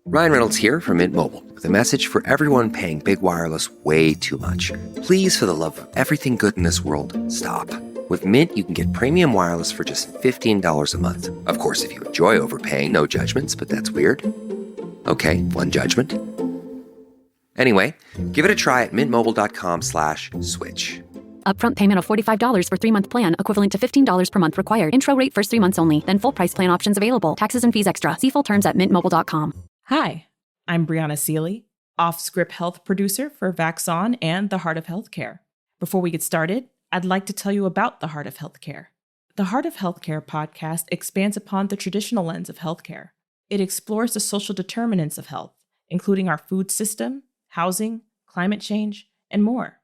Ryan Reynolds here from Mint Mobile with a message for everyone paying big wireless way too much. Please, for the love of everything good in this world, stop. With Mint, you can get premium wireless for just $15 a month. Of course, if you enjoy overpaying, no judgments, but that's weird. Okay, one judgment. Anyway, give it a try at mintmobile.com/switch. Upfront payment of $45 for 3-month plan, equivalent to $15 per month required. Intro rate first 3 months only, then full price plan options available. Taxes and fees extra. See full terms at mintmobile.com. Hi, I'm Brianna Seely, off-script health producer for Vax On and the Heart of Healthcare. Before we get started, I'd like to tell you about the Heart of Healthcare. The Heart of Healthcare podcast expands upon the traditional lens of healthcare. It explores the social determinants of health, including our food system, housing, climate change, and more.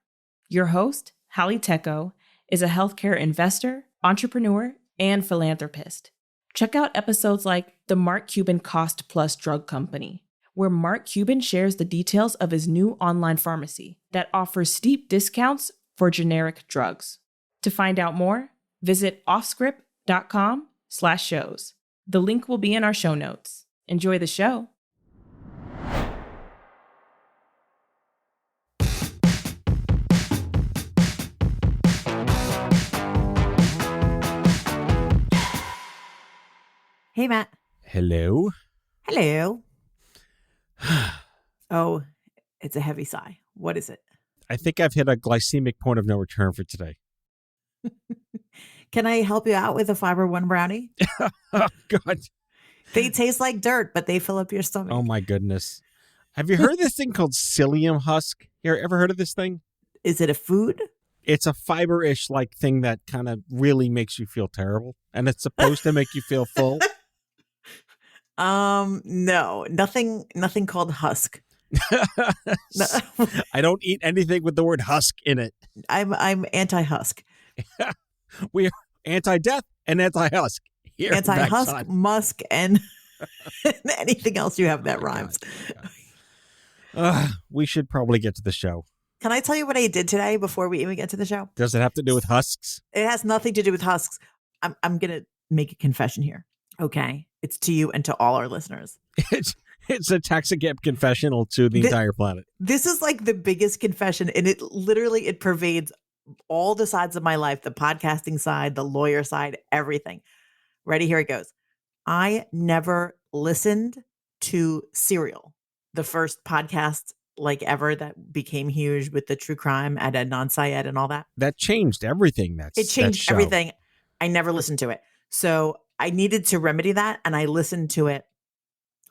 Your host, Hallie Tecco, is a healthcare investor, entrepreneur, and philanthropist. Check out episodes like The Mark Cuban Cost Plus Drug Company, where Mark Cuban shares the details of his new online pharmacy that offers steep discounts for generic drugs. To find out more, visit offscript.com/shows. The link will be in our show notes. Enjoy the show. Hey, Matt. Hello. Hello. Oh, it's a heavy sigh. What is it? I think I've hit a glycemic point of no return for today. Can I help you out with a Fiber One brownie? Oh, God. They taste like dirt, but they fill up your stomach. Oh, my goodness. Have you heard of this thing called psyllium husk? You ever heard of this thing? Is it a food? It's a fiber-ish like thing that kind of really makes you feel terrible. And it's supposed to make you feel full. No, nothing called husk. No. I don't eat anything with the word husk in it. I'm anti-husk. We're anti-death and anti-husk. Here at Anti-husk, Vax On. musk, and anything else you have that rhymes. We should probably get to the show. Can I tell you what I did today before we even get to the show? Does it have to do with husks? It has nothing to do with husks. I'm going to make a confession here. Okay. It's to you and to all our listeners. It's a taxicab confessional to the entire planet. This is like the biggest confession, and it pervades all the sides of my life, the podcasting side, the lawyer side, everything. Ready? Here it goes. I never listened to Serial, the first podcast like ever that became huge with the true crime at Adnan Syed and all that. That changed everything. It changed everything. I never listened to it. So I needed to remedy that, and I listened to it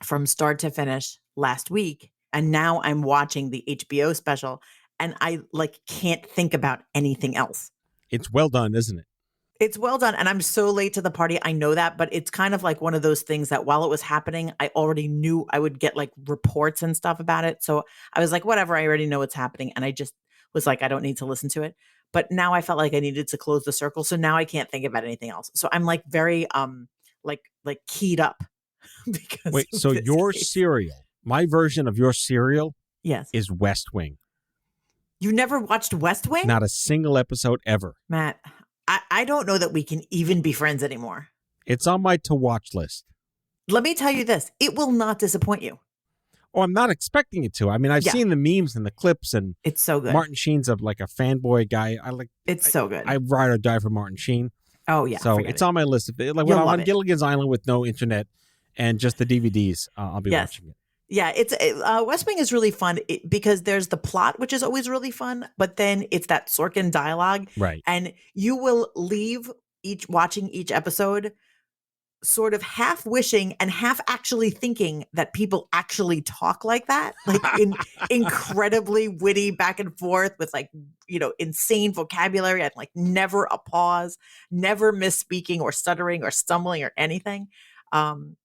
from start to finish last week. And now I'm watching the HBO special, and I can't think about anything else. It's well done, isn't it? It's well done. And I'm so late to the party. I know that, but it's kind of like one of those things that while it was happening, I already knew I would get like reports and stuff about it. So I was like, whatever, I already know what's happening. And I just was like, I don't need to listen to it. But now I felt like I needed to close the circle. So now I can't think about anything else. So I'm like very like keyed up. Because wait, so your cereal, my version of your cereal, yes, is West Wing. You never watched West Wing? Not a single episode ever. Matt, I don't know that we can even be friends anymore. It's on my to-watch list. Let me tell you this. It will not disappoint you. Oh, I'm not expecting it to. I mean, I've seen the memes and the clips, and it's so good. Martin Sheen's a fanboy guy. It's so good. I ride or die for Martin Sheen. Oh, yeah. So it's on my list. When I'm on Gilligan's Island with no internet and just the DVDs, I'll be watching it. Yeah, West Wing is really fun because there's the plot, which is always really fun, but then it's that Sorkin dialogue. Right. And you will leave watching each episode sort of half wishing and half actually thinking that people actually talk like that, like in incredibly witty back and forth with insane vocabulary and never a pause, never misspeaking or stuttering or stumbling or anything. And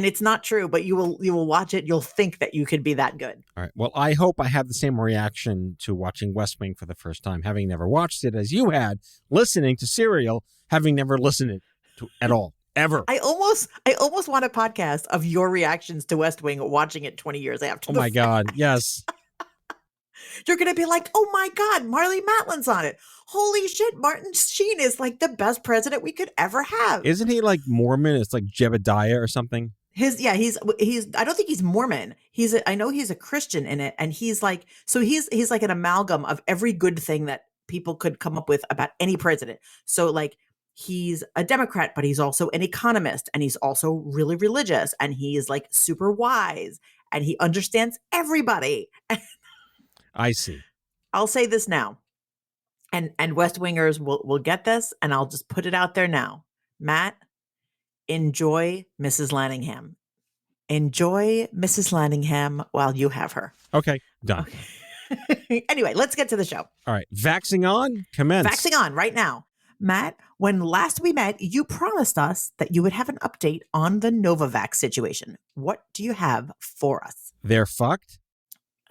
it's not true, but you will watch it. You'll think that you could be that good. All right. Well, I hope I have the same reaction to watching West Wing for the first time, having never watched it as you had, listening to Serial, having never listened to it at all, ever. I almost want a podcast of your reactions to West Wing watching it 20 years after. Oh my God. Yes. You're going to be like, oh my God, Marlee Matlin's on it. Holy shit, Martin Sheen is like the best president we could ever have. Isn't he like Mormon? It's like Jebediah or something. He's I don't think he's Mormon. I know he's a Christian in it, and he's like, so he's like an amalgam of every good thing that people could come up with about any president. So like he's a Democrat, but he's also an economist, and he's also really religious, and he is like super wise, and he understands everybody. I see. I'll say this now, and West Wingers will get this, and I'll just put it out there now. Matt, enjoy Mrs. Lanningham. Enjoy Mrs. Lanningham while you have her. Okay, done. Okay. Anyway, let's get to the show. All right, Vaxing On, commence. Vaxing on right now. Matt, when last we met, you promised us that you would have an update on the Novavax situation. What do you have for us? They're fucked.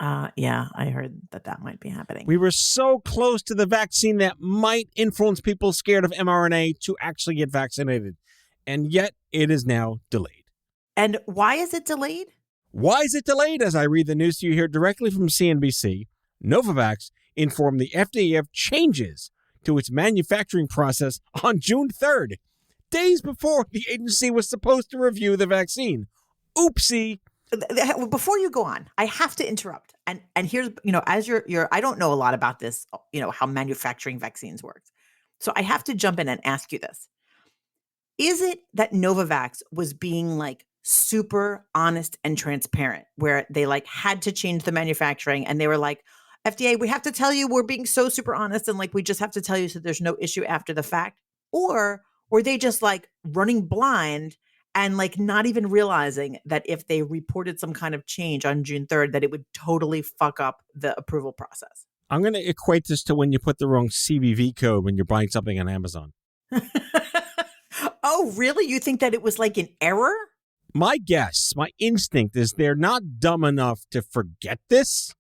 Yeah, I heard that might be happening. We were so close to the vaccine that might influence people scared of mRNA to actually get vaccinated. And yet it is now delayed. And why is it delayed? Why is it delayed? As I read the news to you here directly from CNBC, Novavax informed the FDA of changes to its manufacturing process on June 3rd, days before the agency was supposed to review the vaccine. Oopsie. Before you go on, I have to interrupt. And here's, as you're I don't know a lot about this, how manufacturing vaccines works. So I have to jump in and ask you this. Is it that Novavax was being like super honest and transparent, where they like had to change the manufacturing and they were like, FDA, we have to tell you we're being so super honest and like we just have to tell you so there's no issue after the fact? Or were they just like running blind and like not even realizing that if they reported some kind of change on June 3rd, that it would totally fuck up the approval process? I'm going to equate this to when you put the wrong CVV code when you're buying something on Amazon. Oh, really? You think that it was like an error? My guess, my instinct is they're not dumb enough to forget this,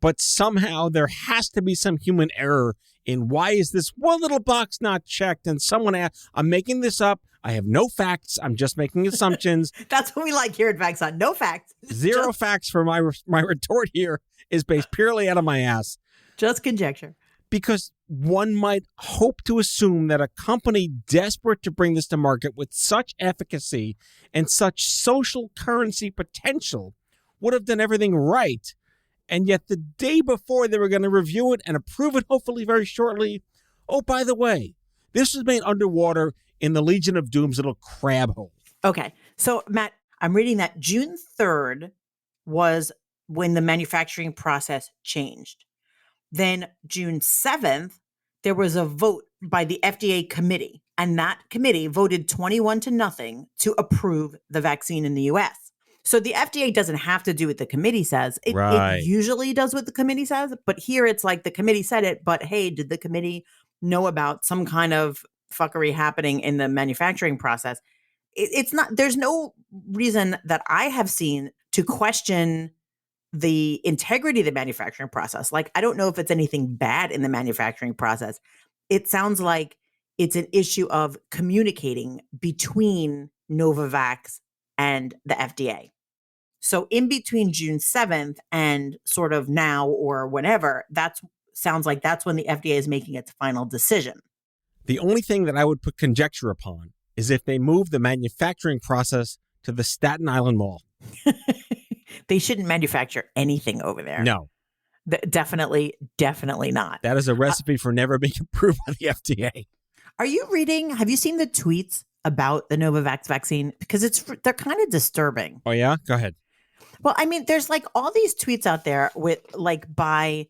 but somehow there has to be some human error in why is this one little box not checked? And someone asked, I'm making this up. I have no facts. I'm just making assumptions. That's what we like here at Vax On. No facts. Zero facts for my retort here is based purely out of my ass. Just conjecture. Because one might hope to assume that a company desperate to bring this to market with such efficacy and such social currency potential would have done everything right. And yet the day before they were going to review it and approve it, hopefully very shortly, oh, by the way, this was made underwater in the Legion of Doom's little crab hole. Okay. So, Matt, I'm reading that June 3rd was when the manufacturing process changed. Then June 7th, there was a vote by the FDA committee, and that committee voted 21-0 to approve the vaccine in the U.S. So the FDA doesn't have to do what the committee says. It usually does what the committee says, but here it's like the committee said it, but hey, did the committee know about some kind of fuckery happening in the manufacturing process? It's not, there's no reason that I have seen to question the integrity of the manufacturing process. Like, I don't know if it's anything bad in the manufacturing process. It sounds like it's an issue of communicating between Novavax and the FDA. So in between June 7th and sort of now or whenever, sounds like that's when the FDA is making its final decision. The only thing that I would put conjecture upon is if they move the manufacturing process to the Staten Island Mall. They shouldn't manufacture anything over there. No. Definitely not. That is a recipe for never being approved by the FDA. Have you seen the tweets about the Novavax vaccine? Because they're kind of disturbing. Oh, yeah? Go ahead. Well, I mean, there's like all these tweets out there with like by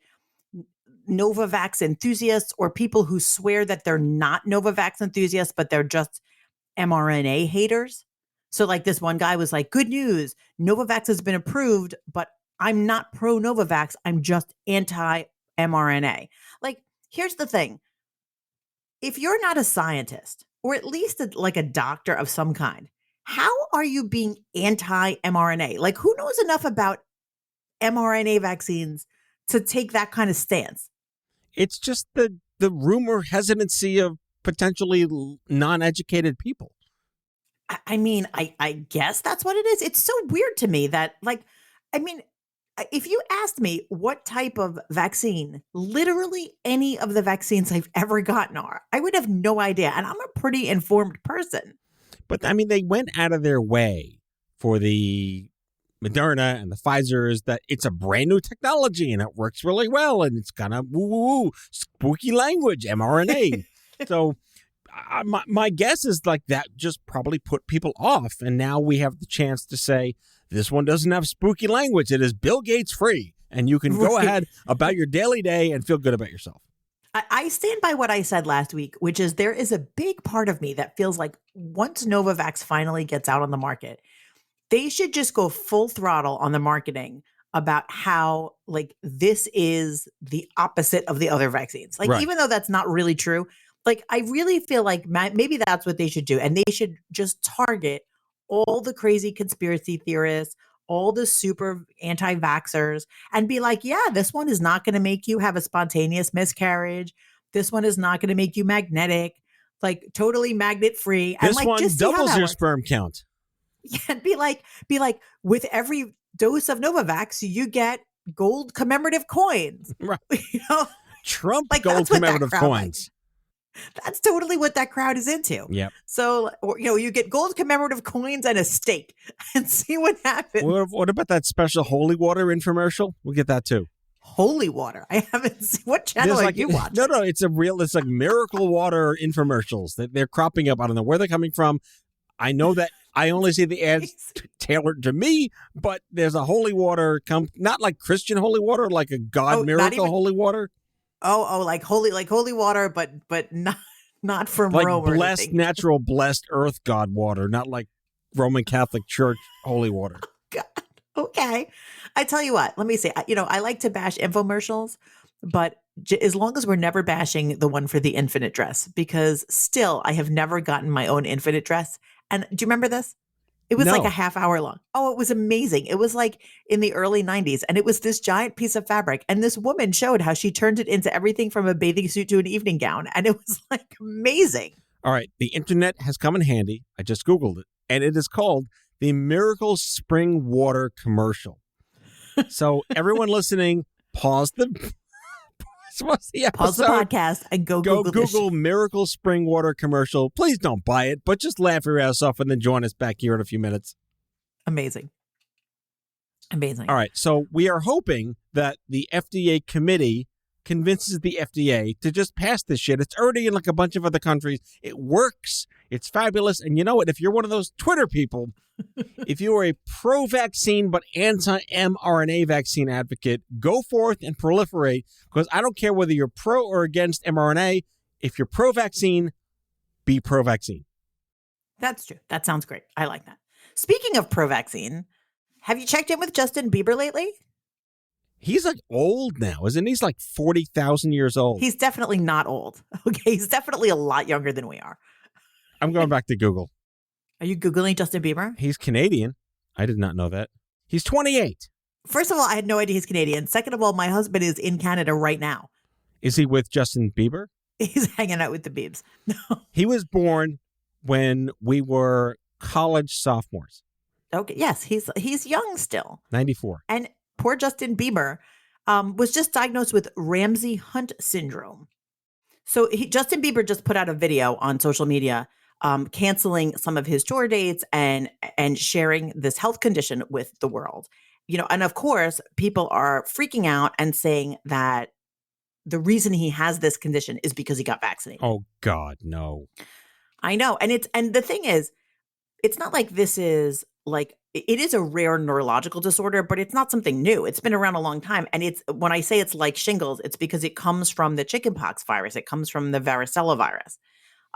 Novavax enthusiasts or people who swear that they're not Novavax enthusiasts, but they're just mRNA haters. So like this one guy was like, good news, Novavax has been approved, but I'm not pro Novavax. I'm just anti mRNA. Like, here's the thing. If you're not a scientist or at least like a doctor of some kind, how are you being anti mRNA? Like, who knows enough about mRNA vaccines to take that kind of stance? It's just the rumor hesitancy of potentially non-educated people. I mean, I guess that's what it is. It's so weird to me that, like, I mean, if you asked me what type of vaccine, literally any of the vaccines I've ever gotten are, I would have no idea. And I'm a pretty informed person. But I mean, they went out of their way for the Moderna and the Pfizer's that it's a brand new technology and it works really well and it's kind of woo-woo-woo, spooky language, mRNA. So my guess is like that just probably put people off. And now we have the chance to say, this one doesn't have spooky language. It is Bill Gates free. And you can go ahead about your daily day and feel good about yourself. I stand by what I said last week, which is there is a big part of me that feels like once Novavax finally gets out on the market, they should just go full throttle on the marketing about how like this is the opposite of the other vaccines. Like, even though that's not really true, like I really feel like maybe that's what they should do. And they should just target all the crazy conspiracy theorists, all the super anti-vaxxers, and be like, yeah, this one is not going to make you have a spontaneous miscarriage. This one is not going to make you magnetic, like totally magnet free. This and one just doubles your sperm count. Yeah, be like, with every dose of Novavax, you get gold commemorative coins. Right. You know? Trump like gold commemorative coins. That's totally what that crowd is into. Yep. So, you get gold commemorative coins and a steak and see what happens. What about that special holy water infomercial? We'll get that too. Holy water. I haven't seen. What channel are you watching? No, it's like miracle water infomercials. They're cropping up. I don't know where they're coming from. I know that I only see the ads tailored to me, but there's a holy water, not like Christian holy water, like a God miracle holy water. Like holy water, but not from like Rome. Like blessed, natural, blessed earth God water, not like Roman Catholic Church holy water. Oh, God. Okay. I tell you what, let me say, I like to bash infomercials, but as long as we're never bashing the one for the infinite dress, because still I have never gotten my own infinite dress. And do you remember this? It was like a half hour long. Oh, it was amazing. It was like in the early 90s. And it was this giant piece of fabric. And this woman showed how she turned it into everything from a bathing suit to an evening gown. And it was like amazing. All right. The internet has come in handy. I just Googled it. And it is called the Miracle Spring Water Commercial. So everyone listening, pause the podcast and go Google Miracle Spring Water Commercial. Please don't buy it, but just laugh your ass off and then join us back here in a few minutes. Amazing. All right. So we are hoping that the FDA committee convinces the FDA to just pass this shit. It's already in like a bunch of other countries. It works. It's fabulous. And you know what? If you're one of those Twitter people, if you are a pro-vaccine but anti-mRNA vaccine advocate, go forth and proliferate, because I don't care whether you're pro or against mRNA. If you're pro-vaccine, be pro-vaccine. That's true. That sounds great. I like that. Speaking of pro-vaccine, have you checked in with Justin Bieber lately? He's like old now, isn't he? He's like 40,000 years old. He's definitely not old. Okay. He's definitely a lot younger than we are. I'm going back to Google. Are you Googling Justin Bieber? He's Canadian. I did not know that. He's 28. First of all, I had no idea he's Canadian. Second of all, my husband is in Canada right now. Is he with Justin Bieber? He's hanging out with the Biebs. No. He was born when we were college sophomores. Okay. Yes, he's young still. 94. And poor Justin Bieber was just diagnosed with Ramsay Hunt syndrome. So Justin Bieber just put out a video on social media canceling some of his tour dates and sharing this health condition with the world. And of course, people are freaking out and saying that the reason he has this condition is because he got vaccinated. Oh God, no. I know. And the thing is, it's not like this is like, it is a rare neurological disorder, but it's not something new. It's been around a long time. And when I say it's like shingles, it's because it comes from the chickenpox virus. It comes from the varicella virus.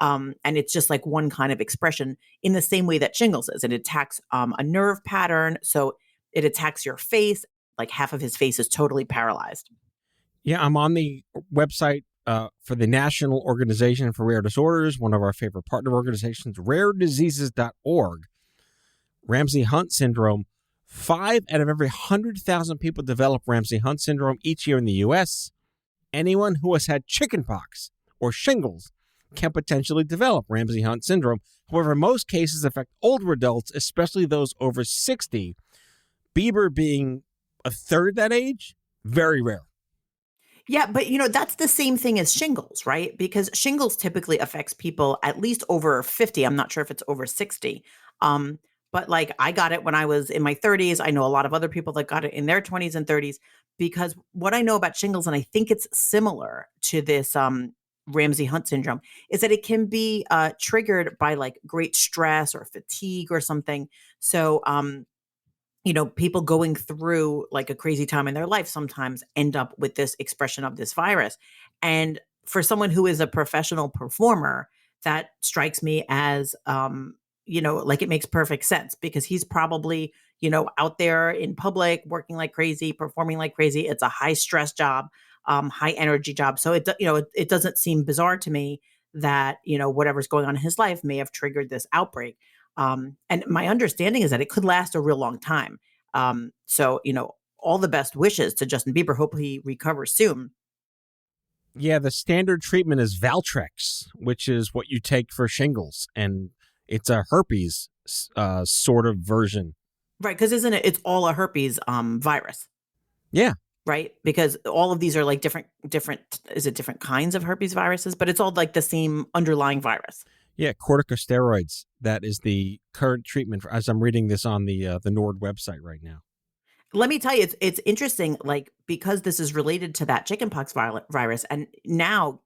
And it's just like one kind of expression in the same way that shingles is. It attacks a nerve pattern. So it attacks your face. Like half of his face is totally paralyzed. Yeah, I'm on the website for the National Organization for Rare Disorders, one of our favorite partner organizations, rarediseases.org. Ramsay Hunt syndrome. 5 out of every 100,000 people develop Ramsay Hunt syndrome each year in the U.S. Anyone who has had chickenpox or shingles can potentially develop Ramsay Hunt syndrome. However, most cases affect older adults, especially those over 60. Bieber being a third that age, very rare. Yeah, but that's the same thing as shingles, right? Because shingles typically affects people at least over 50. I'm not sure if it's over 60. But like I got it when I was in my 30s. I know a lot of other people that got it in their 20s and 30s because what I know about shingles, and I think it's similar to this Ramsay Hunt syndrome, is that it can be triggered by like great stress or fatigue or something. So, people going through like a crazy time in their life sometimes end up with this expression of this virus. And for someone who is a professional performer, that strikes me as, like it makes perfect sense because he's probably, out there in public, working like crazy, performing like crazy. It's a high stress job, high energy job. So it doesn't seem bizarre to me that, whatever's going on in his life may have triggered this outbreak. And my understanding is that it could last a real long time. So, all the best wishes to Justin Bieber. Hope he recovers soon. Yeah, the standard treatment is Valtrex, which is what you take for shingles. And it's a herpes sort of version. Right. Because isn't it? It's all a herpes virus. Yeah. Right. Because all of these are like different, is it different kinds of herpes viruses? But it's all like the same underlying virus. Yeah, corticosteroids. That is the current treatment as I'm reading this on the Nord website right now. Let me tell you, it's interesting, like, because this is related to that chickenpox virus. And now,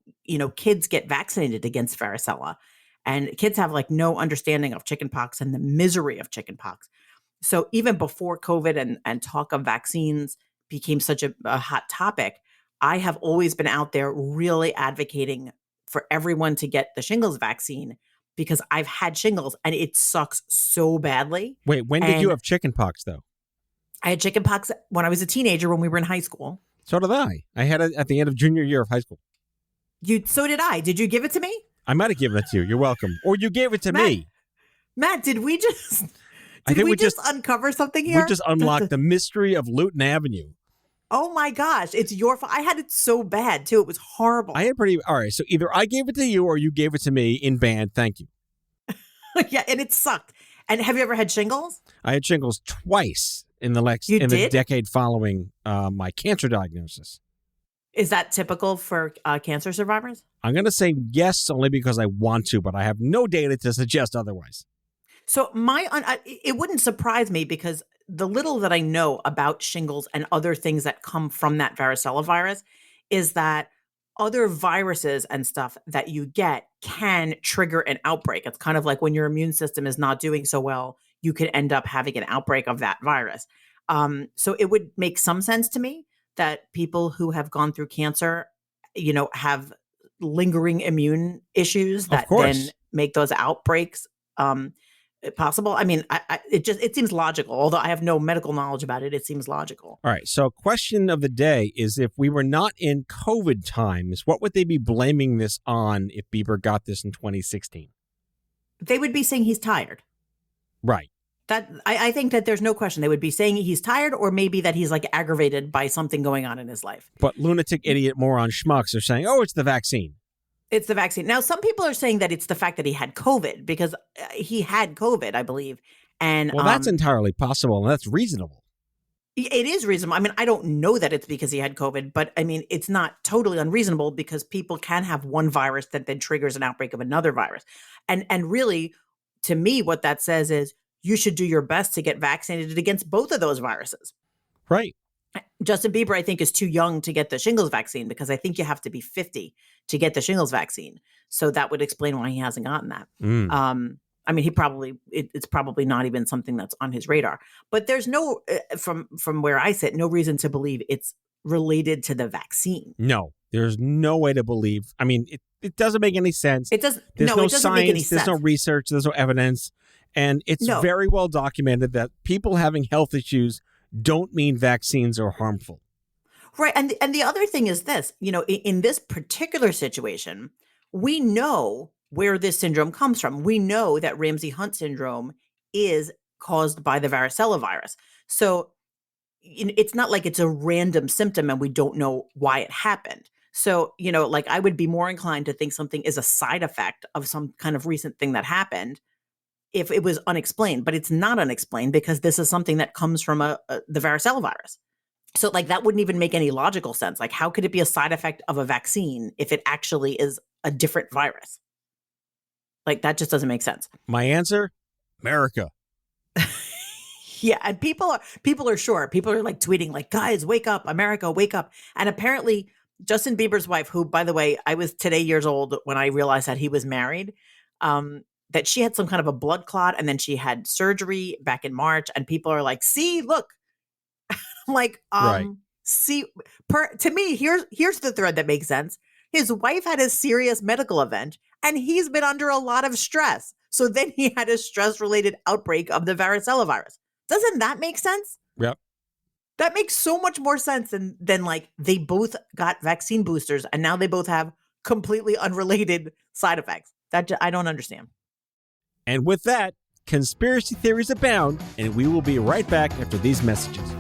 kids get vaccinated against varicella and kids have like no understanding of chickenpox and the misery of chickenpox. So even before COVID and talk of vaccines became such a hot topic, I have always been out there really advocating for everyone to get the shingles vaccine because I've had shingles and it sucks so badly. Wait, when did you have chickenpox though? I had chickenpox when I was a teenager when we were in high school. So did I. I had it at the end of junior year of high school. So did I. Did you give it to me? I might have given it to you. You're welcome. Or you gave it to me. Matt, did we just uncover something here? We just unlocked the mystery of Luton Avenue. Oh my gosh, it's your fault. I had it so bad too. It was horrible. All right. So either I gave it to you or you gave it to me in band. Thank you. Yeah, and it sucked. And have you ever had shingles? I had shingles twice in the decade following my cancer diagnosis. Is that typical for cancer survivors? I'm going to say yes, only because I want to, but I have no data to suggest otherwise. So it wouldn't surprise me because the little that I know about shingles and other things that come from that varicella virus is that other viruses and stuff that you get can trigger an outbreak. It's kind of like when your immune system is not doing so well, you could end up having an outbreak of that virus. So it would make some sense to me that people who have gone through cancer, have lingering immune issues that then make those outbreaks possible. I mean, it seems logical. Although I have no medical knowledge about it, it seems logical. All right. So question of the day is, if we were not in COVID times, what would they be blaming this on if Bieber got this in 2016? They would be saying he's tired. Right. That I think that there's no question. They would be saying he's tired, or maybe that he's like aggravated by something going on in his life. But lunatic, idiot, moron, schmucks are saying, oh, it's the vaccine. It's the vaccine. Now, some people are saying that it's the fact that he had COVID, because he had COVID, I believe. And well, that's entirely possible, and that's reasonable. It is reasonable. I mean, I don't know that it's because he had COVID, but I mean, it's not totally unreasonable because people can have one virus that then triggers an outbreak of another virus. And really, to me, what that says is you should do your best to get vaccinated against both of those viruses. Right. Justin Bieber, I think, is too young to get the shingles vaccine because I think you have to be 50 to get the shingles vaccine. So that would explain why he hasn't gotten that. I mean, it's probably not even something that's on his radar. But there's no, from where I sit, no reason to believe it's related to the vaccine. No, there's no way to believe. I mean, it doesn't make any sense. It doesn't. There's no it doesn't science. Make any sense. There's no research. There's no evidence. And it's very well documented that people having health issues don't mean vaccines are harmful. Right. And the other thing is this, in this particular situation, we know where this syndrome comes from. We know that Ramsay Hunt syndrome is caused by the varicella virus. So it's not like it's a random symptom and we don't know why it happened. So, like I would be more inclined to think something is a side effect of some kind of recent thing that happened if it was unexplained, but it's not unexplained because this is something that comes from the varicella virus. So like that wouldn't even make any logical sense. Like how could it be a side effect of a vaccine if it actually is a different virus? Like that just doesn't make sense. My answer, America. Yeah, and people are sure. People are like tweeting like, "Guys, wake up, America, wake up." And apparently Justin Bieber's wife, who by the way, I was today years old when I realized that he was married, that she had some kind of a blood clot and then she had surgery back in March, and people are like, "See, look." I'm like, Right. see, to me, here's the thread that makes sense. His wife had a serious medical event and he's been under a lot of stress. So then he had a stress-related outbreak of the varicella virus. Doesn't that make sense? Yep. That makes so much more sense than like they both got vaccine boosters and now they both have completely unrelated side effects. I don't understand. And with that, conspiracy theories abound, and we will be right back after these messages.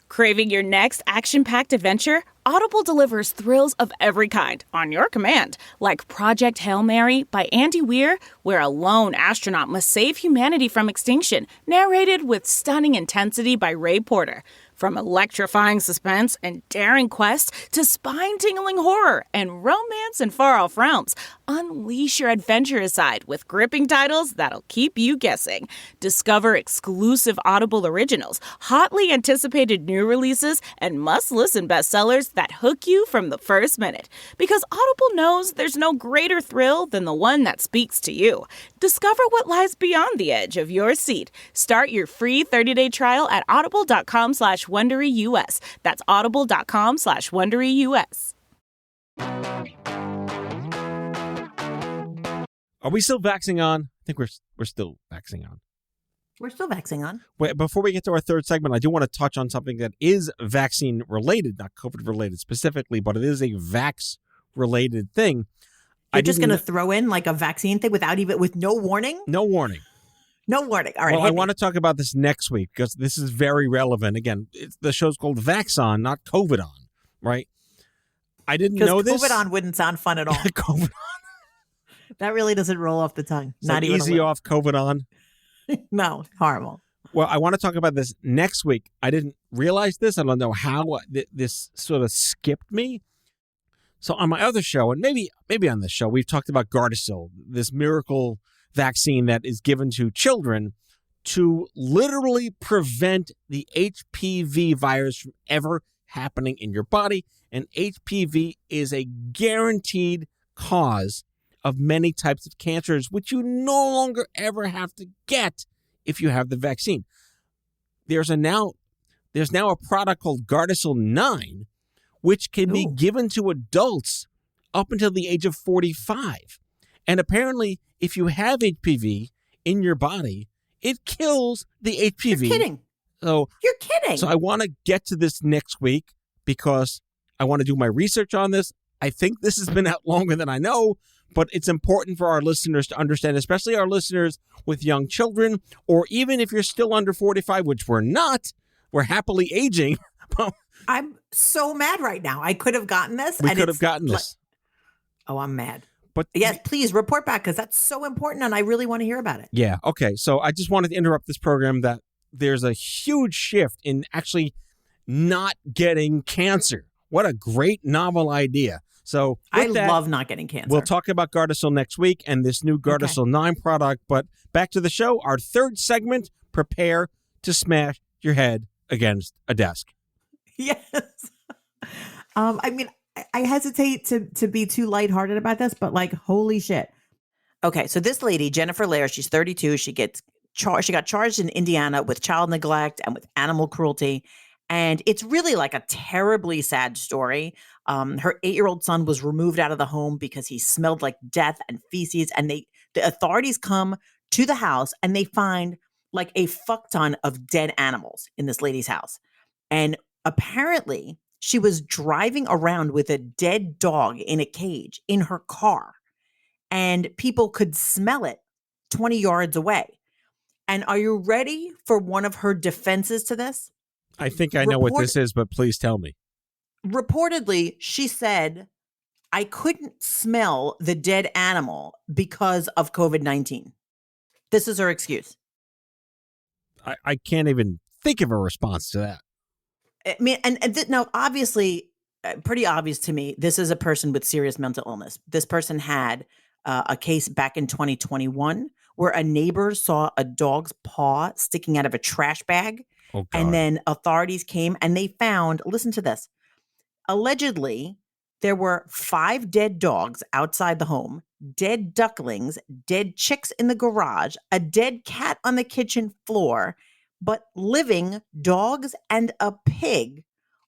Craving your next action-packed adventure? Audible delivers thrills of every kind on your command, like Project Hail Mary by Andy Weir, where a lone astronaut must save humanity from extinction, narrated with stunning intensity by Ray Porter. From electrifying suspense and daring quest to spine-tingling horror and romance in far-off realms, unleash your adventurous side with gripping titles that'll keep you guessing. Discover exclusive Audible originals, hotly anticipated new releases, and must-listen bestsellers that hook you from the first minute. Because Audible knows there's no greater thrill than the one that speaks to you. Discover what lies beyond the edge of your seat. Start your free 30-day trial at audible.com/WonderyUS. That's audible.com/WonderyUS. Are we still vaxing on? I think we're still vaxing on. We're still vaxing on. Wait, before we get to our third segment, I do want to touch on something that is vaccine related, not COVID related specifically, but it is a vax related thing. You're just going to throw in like a vaccine thing with no warning? No warning. No warning. All right. Well, I want to talk about this next week because this is very relevant. Again, the show's called Vax On, not COVID On, right? I didn't know this. COVID On wouldn't sound fun at all. COVID On. That really doesn't roll off the tongue. It's not like even easy off COVID On. No, horrible. Well, I want to talk about this next week. I didn't realize this. I don't know how this sort of skipped me. So on my other show, and maybe on this show, we've talked about Gardasil, this miracle vaccine that is given to children to literally prevent the HPV virus from ever happening in your body. And HPV is a guaranteed cause of many types of cancers, which you no longer ever have to get if you have the vaccine. There's now a product called Gardasil 9, which can be given to adults up until the age of 45. And apparently, if you have HPV in your body, it kills the HPV. You're kidding. So you're kidding. So I want to get to this next week because I want to do my research on this. I think this has been out longer than I know, but it's important for our listeners to understand, especially our listeners with young children, or even if you're still under 45, which we're not, we're happily aging. I'm so mad right now. I could have gotten this. We could have gotten this. Oh, I'm mad. But yes, please report back because that's so important and I really want to hear about it. Yeah. Okay. So I just wanted to interrupt this program that there's a huge shift in actually not getting cancer. What a great novel idea. So I love not getting cancer. We'll talk about Gardasil next week and this new Gardasil 9 product. But back to the show, our third segment, prepare to smash your head against a desk. Yes. I mean, I hesitate to be too lighthearted about this, but like, holy shit. Okay, so this lady, Jennifer Lair, she's 32. She got charged in Indiana with child neglect and with animal cruelty. And it's really like a terribly sad story. Her 8-year-old son was removed out of the home because he smelled like death and feces. And the authorities come to the house and they find like a fuck ton of dead animals in this lady's house. And apparently she was driving around with a dead dog in a cage in her car. And people could smell it 20 yards away. And are you ready for one of her defenses to this? I think I know what this is, but please tell me. Reportedly, she said, I couldn't smell the dead animal because of COVID-19. This is her excuse. I can't even think of a response to that. I mean, now obviously, pretty obvious to me, this is a person with serious mental illness. This person had a case back in 2021 where a neighbor saw a dog's paw sticking out of a trash bag. Oh, God. And then authorities came and they found, listen to this, allegedly, there were 5 dead dogs outside the home, dead ducklings, dead chicks in the garage, a dead cat on the kitchen floor, but living dogs and a pig,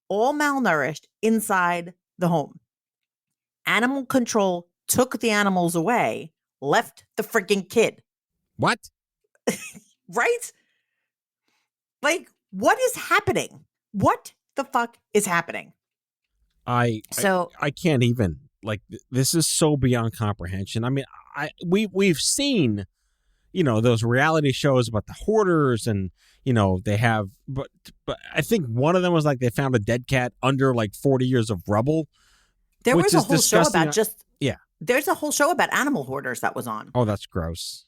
all malnourished inside the home. Animal control took the animals away, left the freaking kid. What? Right? Like, what is happening? What the fuck is happening? I can't even, like, this is so beyond comprehension. I mean, we've seen, those reality shows about the hoarders and, they have, but I think one of them was like they found a dead cat under like 40 years of rubble. There was a whole show about yeah. There's a whole show about animal hoarders that was on. Oh, that's gross.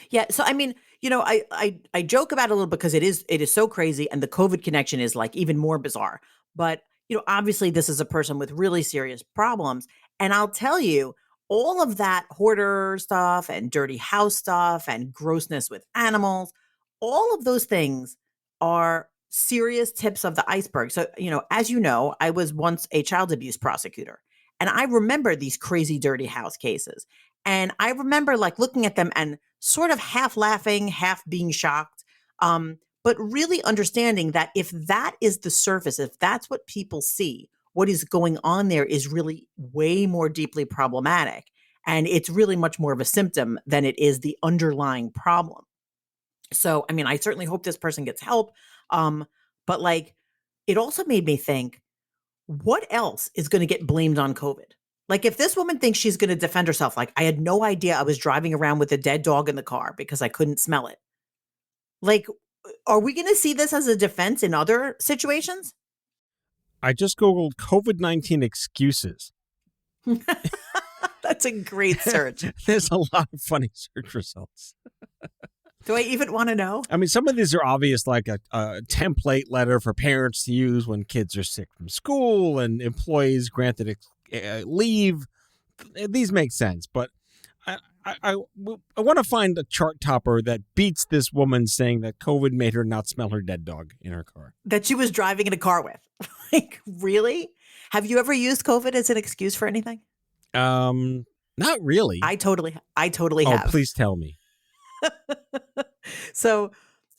Yeah. So, I mean, I joke about it a little because it is so crazy. And the COVID connection is like even more bizarre. But, obviously this is a person with really serious problems. And I'll tell you, all of that hoarder stuff and dirty house stuff and grossness with animals, all of those things are serious tips of the iceberg. So, as you know, I was once a child abuse prosecutor. And I remember these crazy dirty house cases. And I remember like looking at them and sort of half laughing, half being shocked, but really understanding that if that is the surface, if that's what people see, what is going on there is really way more deeply problematic. And it's really much more of a symptom than it is the underlying problem. So, I mean, I certainly hope this person gets help. But like, it also made me think, what else is going to get blamed on COVID? Like if this woman thinks she's going to defend herself, like I had no idea I was driving around with a dead dog in the car because I couldn't smell it. Like, are we going to see this as a defense in other situations? I just Googled COVID-19 excuses. That's a great search. There's a lot of funny search results. Do I even want to know? I mean, some of these are obvious, like a template letter for parents to use when kids are sick from school and employees granted leave. These make sense, but I want to find a chart topper that beats this woman saying that COVID made her not smell her dead dog in her car. That she was driving in a car with. Like, really? Have you ever used COVID as an excuse for anything? Not really. I totally have. Oh, please tell me. So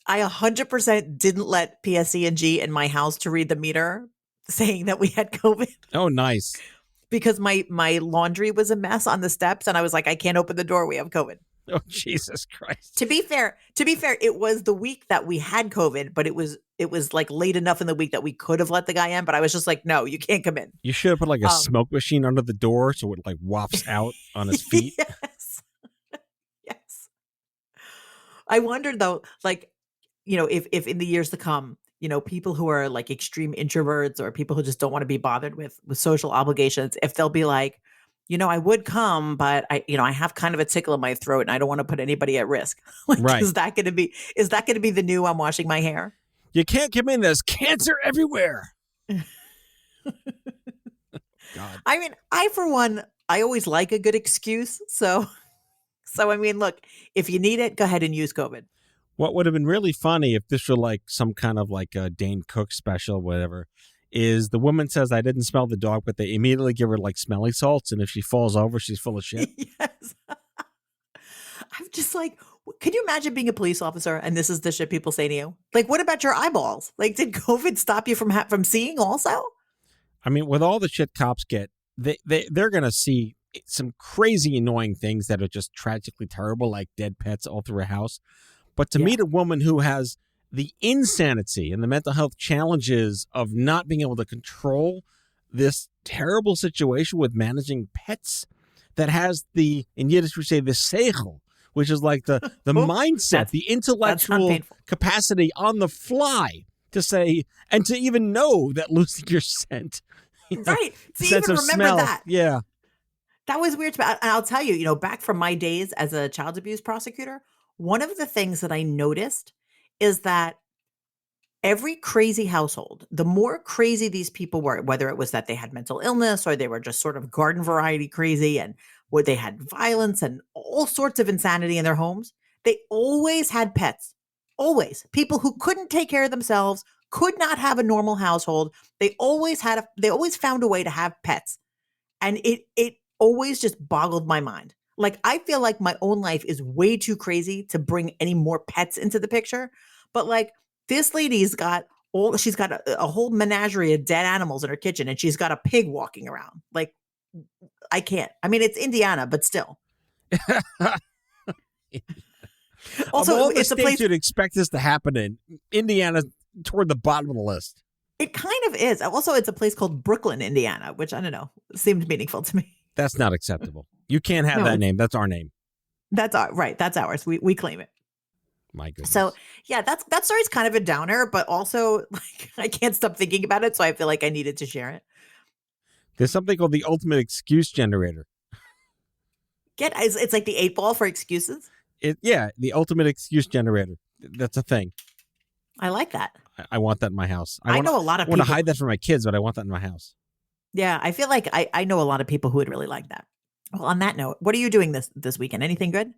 I 100% didn't let PSE&G in my house to read the meter saying that we had COVID. Oh, nice. Because my laundry was a mess on the steps and I was like, I can't open the door. We have COVID. Oh, Jesus Christ. To be fair, it was the week that we had COVID, but it was like late enough in the week that we could have let the guy in. But I was just like, no, you can't come in. You should have put like a smoke machine under the door so it like wafts out on his feet. Yes. Yes. I wondered though, like, if in the years to come, people who are like extreme introverts or people who just don't want to be bothered with social obligations, if they'll be like, I would come, but I have kind of a tickle in my throat and I don't want to put anybody at risk. Like, right. Is that going to be the new I'm washing my hair? You can't come in. There's cancer everywhere. God. I mean, for one, I always like a good excuse. So I mean, look, if you need it, go ahead and use COVID. What would have been really funny if this were like some kind of like a Dane Cook special, whatever, is the woman says, I didn't smell the dog, but they immediately give her like smelly salts. And if she falls over, she's full of shit. Yes. I'm just like, could you imagine being a police officer and this is the shit people say to you? Like, what about your eyeballs? Like, did COVID stop you from seeing also? I mean, with all the shit cops get, they're going to see some crazy annoying things that are just tragically terrible, like dead pets all through a house. But to meet a woman who has the insanity and the mental health challenges of not being able to control this terrible situation with managing pets, that has in Yiddish we say the seichel, which is like the mindset, the intellectual capacity on the fly to say, and to even know that losing your scent. Right. To sense even of remember smell. that. Yeah. That was weird. And I'll tell you, back from my days as a child abuse prosecutor, one of the things that I noticed is that every crazy household, the more crazy these people were, whether it was that they had mental illness or they were just sort of garden variety crazy and where they had violence and all sorts of insanity in their homes, they always had pets. Always. People who couldn't take care of themselves, could not have a normal household. They always found a way to have pets. And it always just boggled my mind. Like, I feel like my own life is way too crazy to bring any more pets into the picture. But like, this lady's got she's got a whole menagerie of dead animals in her kitchen, and she's got a pig walking around. Like, I can't. I mean, it's Indiana, but still. Also, of all the states you'd expect this to happen in, Indiana's toward the bottom of the list. It kind of is. Also, it's a place called Brooklyn, Indiana, which I don't know, seemed meaningful to me. That's not acceptable. You can't have that name. That's our name. That's right. That's ours. We claim it. My goodness. So yeah, that story's kind of a downer, but also like I can't stop thinking about it, so I feel like I needed to share it. There's something called the ultimate excuse generator. It's like the 8-ball for excuses. The ultimate excuse generator. That's a thing. I like that. I want that in my house. I know a lot of people. I want to hide that from my kids, but I want that in my house. Yeah, I feel like I know a lot of people who would really like that. Well, on that note, what are you doing this weekend? Anything good?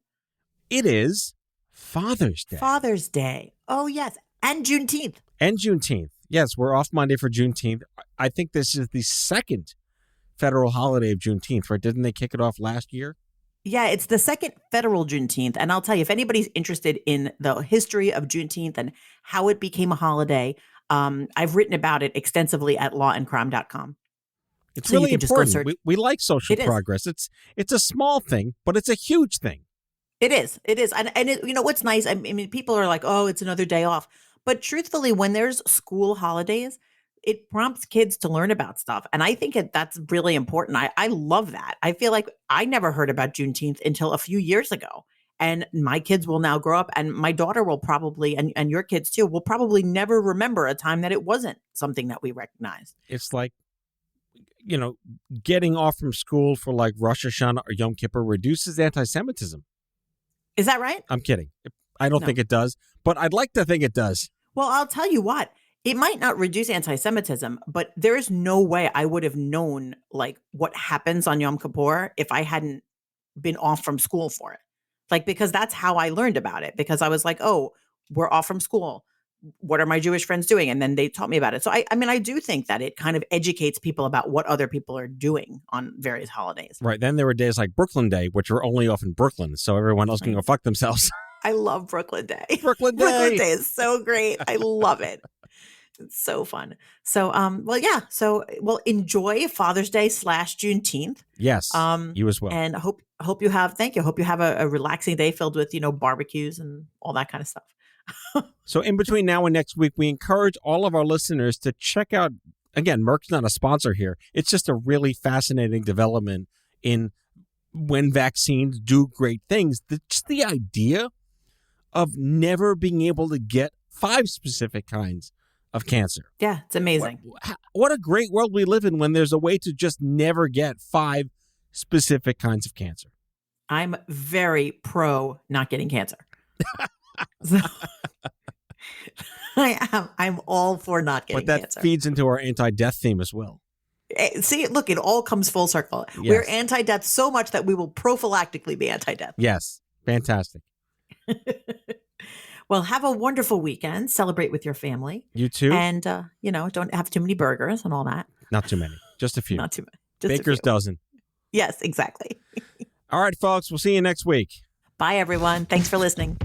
It is Father's Day. Father's Day. Oh, yes. And Juneteenth. Yes, we're off Monday for Juneteenth. I think this is the second federal holiday of Juneteenth, right? Didn't they kick it off last year? Yeah, it's the second federal Juneteenth. And I'll tell you, if anybody's interested in the history of Juneteenth and how it became a holiday, I've written about it extensively at lawandcrime.com. It's really important. We like social progress. It's a small thing, but it's a huge thing. It is. And you know what's nice? I mean, people are like, oh, it's another day off. But truthfully, when there's school holidays, it prompts kids to learn about stuff. And I think that's really important. I love that. I feel like I never heard about Juneteenth until a few years ago. And my kids will now grow up, and my daughter will probably, and your kids too, will probably never remember a time that it wasn't something that we recognized. It's like, you know, getting off from school for like Rosh Hashanah or Yom Kippur reduces anti-Semitism. Is that right? I'm kidding. I don't think it does, but I'd like to think it does. Well, I'll tell you what. It might not reduce anti-Semitism, but there is no way I would have known like what happens on Yom Kippur if I hadn't been off from school for it. Like, because that's how I learned about it, because I was like, oh, we're off from school. What are my Jewish friends doing? And then they taught me about it. So I mean, I do think that it kind of educates people about what other people are doing on various holidays. Right. Then there were days like Brooklyn Day, which were only off in Brooklyn. So everyone else can go fuck themselves. I love Brooklyn Day. Brooklyn Day. Brooklyn Day is so great. I love it. It's so fun. So, well, enjoy Father's Day / Juneteenth. Yes. You as well. And hope you have a relaxing day filled with, barbecues and all that kind of stuff. So in between now and next week, we encourage all of our listeners to check out, again, Merck's not a sponsor here. It's just a really fascinating development in when vaccines do great things. Just the idea of never being able to get 5 specific kinds of cancer. Yeah, it's amazing. What a great world we live in when there's a way to just never get 5 specific kinds of cancer. I'm very pro not getting cancer. So, I'm all for not getting cancer. But that feeds into our anti-death theme as well. See, look, it all comes full circle. Yes. We're anti-death so much that we will prophylactically be anti-death. Yes. Fantastic. Well, have a wonderful weekend. Celebrate with your family. You too. And, don't have too many burgers and all that. Not too many. Just a few. Not too many. Just Baker's dozen. Yes, exactly. All right, folks. We'll see you next week. Bye, everyone. Thanks for listening.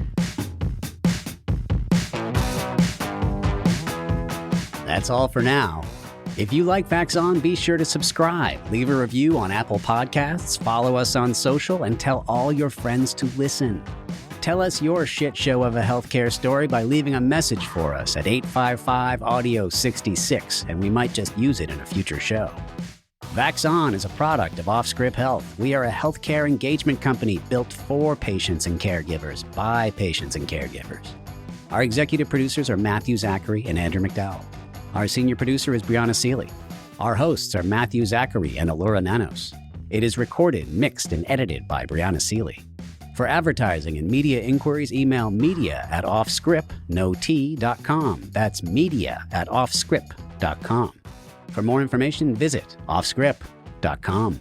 That's all for now. If you like Vax On, be sure to subscribe, leave a review on Apple Podcasts, follow us on social, and tell all your friends to listen. Tell us your shit show of a healthcare story by leaving a message for us at 855-AUDIO-66, and we might just use it in a future show. Vax On is a product of Offscript Health. We are a healthcare engagement company built for patients and caregivers by patients and caregivers. Our executive producers are Matthew Zachary and Andrew McDowell. Our senior producer is Brianna Seeley. Our hosts are Matthew Zachary and Allura Nanos. It is recorded, mixed, and edited by Brianna Seeley. For advertising and media inquiries, email media@offscript.com. That's media@offscript.com. For more information, visit offscript.com.